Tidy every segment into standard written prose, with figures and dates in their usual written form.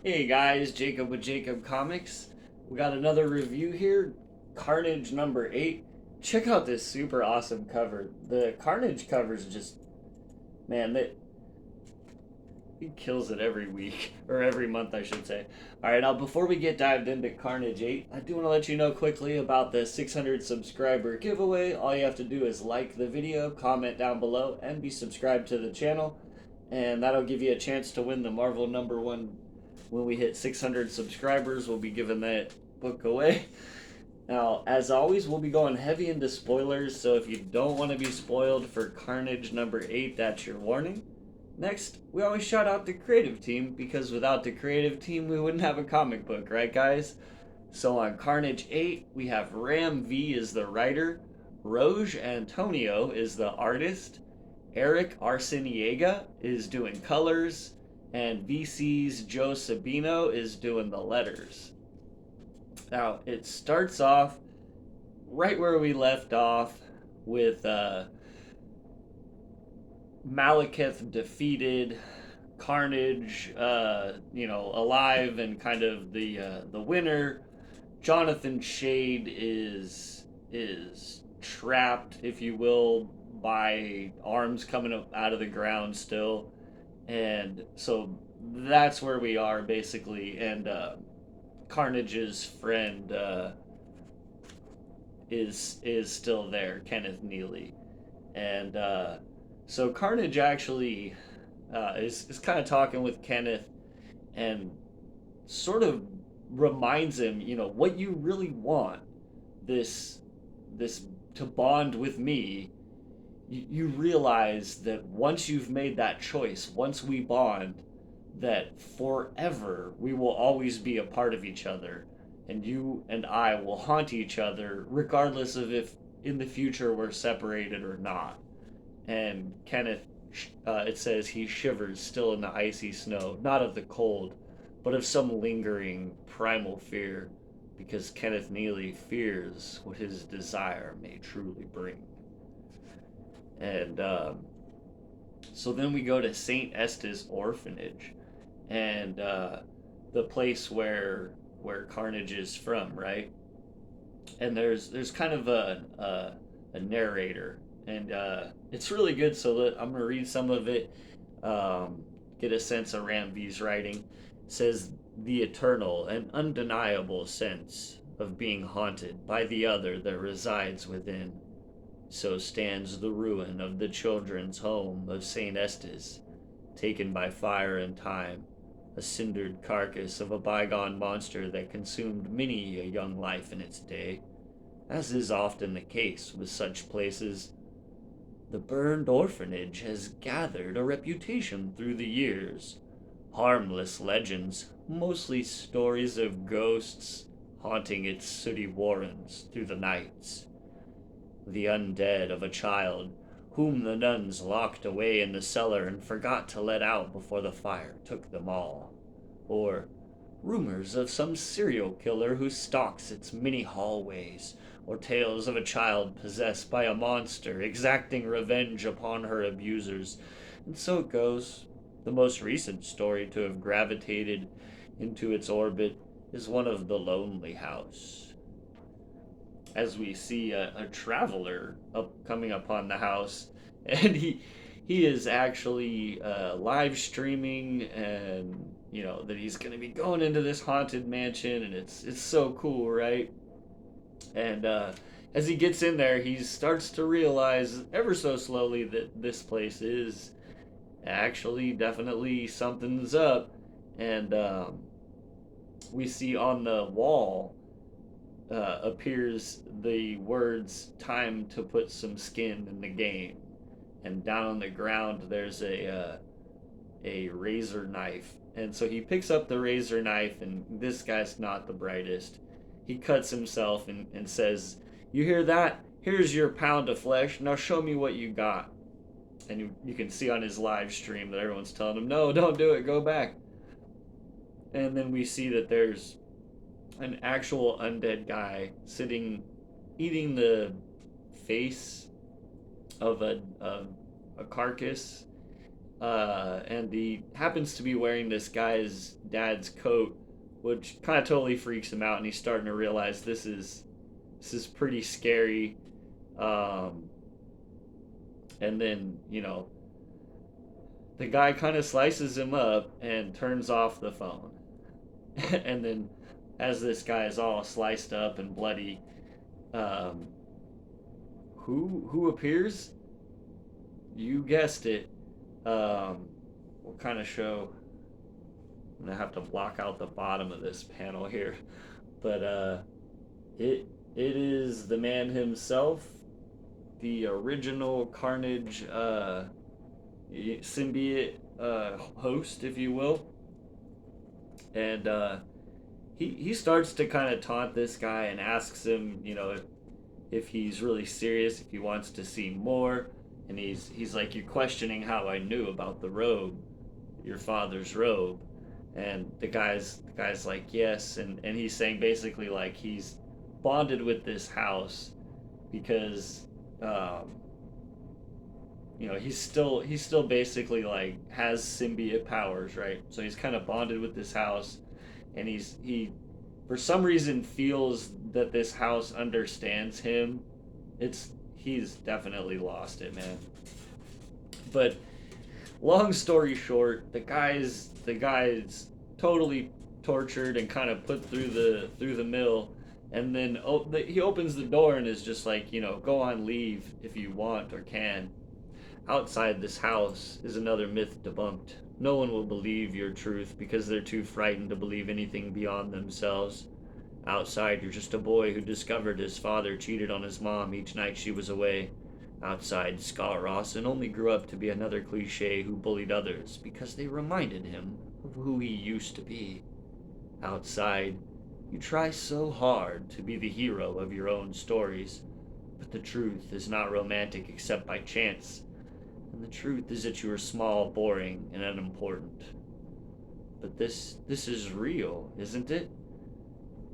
Hey guys, Jacob with Jacob Comics. We got another review here, Carnage number 8. Check out this super awesome cover. The Carnage cover's just, man, that he kills it every week, or every month, I should say. Alright, now before we get dived into Carnage 8, I do want to let you know quickly about the 600 subscriber giveaway. All you have to do is like the video, comment down below, and be subscribed to the channel. And that'll give you a chance to win the Marvel number 1. When we hit 600 subscribers, we'll be giving that book away. Now, as always, we'll be going heavy into spoilers, so if you don't want to be spoiled for Carnage number 8, that's your warning. Next, we always shout out the creative team, because without the creative team, we wouldn't have a comic book, right, guys? So on Carnage 8, we have Ram V is the writer, Roj Antonio is the artist, Eric Arciniega is doing colors, and VC's Joe Sabino is doing the letters. Now, it starts off right where we left off with Malekith defeated, Carnage, alive and kind of the winner. Jonathan Shade is trapped, if you will, by arms coming up out of the ground still, and so that's where we are basically. And Carnage's friend is still there, Kenneth Neely, and so Carnage actually is kind of talking with Kenneth and sort of reminds him, what you really want, this to bond with me. You realize that once you've made that choice, once we bond, that forever we will always be a part of each other, and you and I will haunt each other regardless of if in the future we're separated or not. And Kenneth, it says he shivers still in the icy snow, not of the cold, but of some lingering primal fear, because Kenneth Neely fears what his desire may truly bring. And so then we go to St. Estes Orphanage, and the place where Carnage is from, right? And there's kind of a narrator, and it's really good. So I'm gonna read some of it, get a sense of Ram V's writing. It says, the eternal and undeniable sense of being haunted by the other that resides within. So stands the ruin of the children's home of St. Estes, taken by fire and time, a cindered carcass of a bygone monster that consumed many a young life in its day. As is often the case with such places, the burned orphanage has gathered a reputation through the years. Harmless legends, mostly stories of ghosts, haunting its sooty warrens through the nights. The undead of a child whom the nuns locked away in the cellar and forgot to let out before the fire took them all. Or rumors of some serial killer who stalks its many hallways, or tales of a child possessed by a monster exacting revenge upon her abusers. And so it goes. The most recent story to have gravitated into its orbit is one of the Lonely House, as we see a traveler coming upon the house, and he is actually live streaming, and that he's going to be going into this haunted mansion, and it's so cool, right? And as he gets in there, he starts to realize ever so slowly that this place is actually definitely something's up. And we see on the wall appears the words, time to put some skin in the game. And down on the ground there's a razor knife, and so he picks up the razor knife, and this guy's not the brightest. He cuts himself and says, you hear that? Here's your pound of flesh, now show me what you got. And you can see on his live stream that everyone's telling him, no, don't do it, go back. And then we see that there's an actual undead guy sitting, eating the face of a carcass, and he happens to be wearing this guy's dad's coat, which kind of totally freaks him out, and he's starting to realize this is pretty scary. Um, and then the guy kind of slices him up and turns off the phone, and then as this guy is all sliced up and bloody, um, who appears? You guessed it. What kind of show? I'm gonna have to block out the bottom of this panel here, but it is the man himself, the original Carnage symbiote host, if you will, and he starts to kind of taunt this guy and asks him, if he's really serious, if he wants to see more, and he's like, "You're questioning how I knew about the robe, your father's robe," and the guy's like, "Yes," and he's saying basically like he's bonded with this house because um, he's still basically like has symbiote powers, right? So he's kind of bonded with this house, and he for some reason feels that this house understands him. He's definitely lost it, man. But long story short, the guy's totally tortured and kind of put through the mill, and then he opens the door and is just like, go on, leave if you want or can. Outside this house is another myth debunked. No one will believe your truth because they're too frightened to believe anything beyond themselves. Outside, you're just a boy who discovered his father cheated on his mom each night she was away. Outside, Scott Rawson only grew up to be another cliche who bullied others because they reminded him of who he used to be. Outside, you try so hard to be the hero of your own stories, but the truth is not romantic except by chance. And the truth is that you are small, boring, and unimportant. But this is real, isn't it?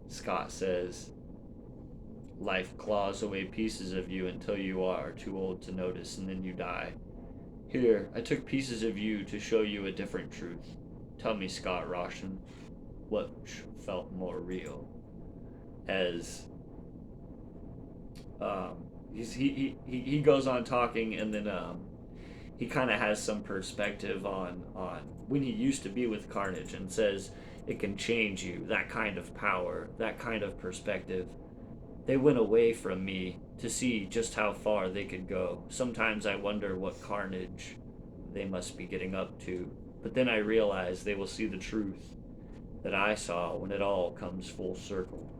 Scott says, "Life claws away pieces of you until you are too old to notice, and then you die. Here, I took pieces of you to show you a different truth. Tell me, Scott Rawson, what felt more real?" As he goes on talking, and then he kind of has some perspective on when he used to be with Carnage, and says it can change you, that kind of power, that kind of perspective. They went away from me to see just how far they could go. Sometimes I wonder what carnage they must be getting up to, but then I realize they will see the truth that I saw when it all comes full circle.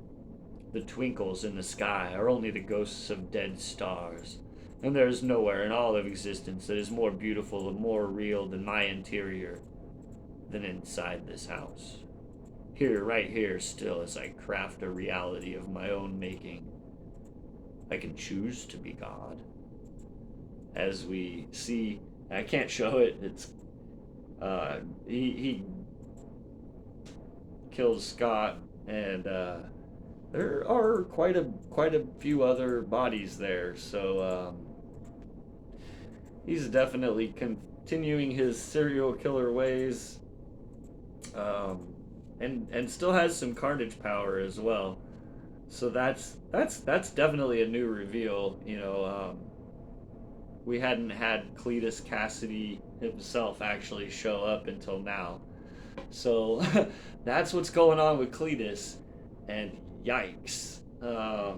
The twinkles in the sky are only the ghosts of dead stars, and there is nowhere in all of existence that is more beautiful and more real than my interior, than inside this house. Here, right here, still, as I craft a reality of my own making. I can choose to be God. As we see, I can't show it. It's he kills Scott, and there are quite a few other bodies there. So he's definitely continuing his serial killer ways. And still has some Carnage power as well. So that's definitely a new reveal. We hadn't had Cletus Cassidy himself actually show up until now. So that's what's going on with Cletus, and yikes. I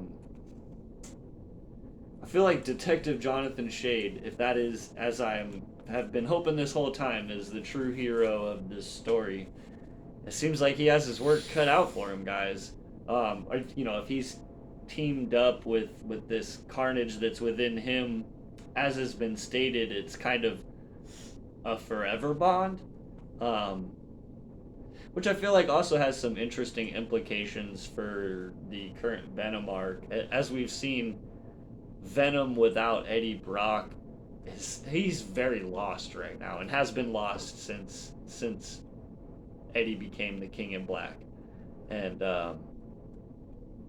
feel like Detective Jonathan Shade, if that is, as have been hoping this whole time, is the true hero of this story. It seems like he has his work cut out for him, guys. If he's teamed up with this carnage that's within him, as has been stated, it's kind of a forever bond, which I feel like also has some interesting implications for the current Venom arc. As we've seen, Venom without Eddie Brock, he's very lost right now, and has been lost since Eddie became the King in Black, and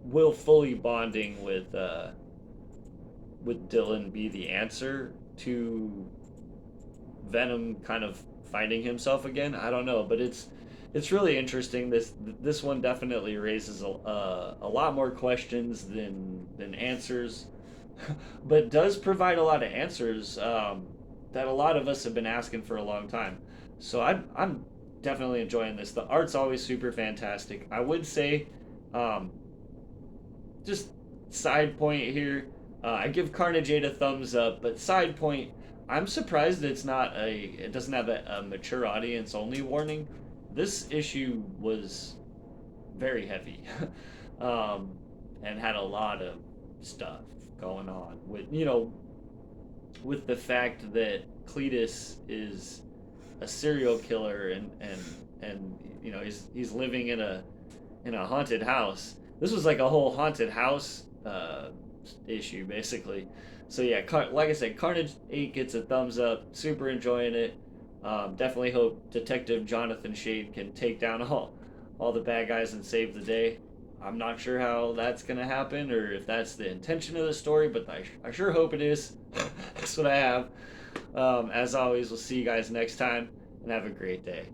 will fully bonding with Dylan be the answer to Venom kind of finding himself again. I don't know, but it's really interesting. This one definitely raises a lot more questions than answers, but does provide a lot of answers that a lot of us have been asking for a long time. So I'm definitely enjoying this. The art's always super fantastic. I would say, um, just side point here. I give Carnage 8 a thumbs up, but side point, I'm surprised it doesn't have a mature audience only warning. This issue was very heavy, um, and had a lot of stuff going on with with the fact that Cletus is a serial killer and he's living in a haunted house. This was like a whole haunted house issue basically. So yeah, like I said, Carnage 8 gets a thumbs up. Super enjoying it. Definitely hope Detective Jonathan Shade can take down all the bad guys and save the day. I'm not sure how that's gonna happen or if that's the intention of the story, but I sure hope it is. That's what I have. As always, we'll see you guys next time and have a great day.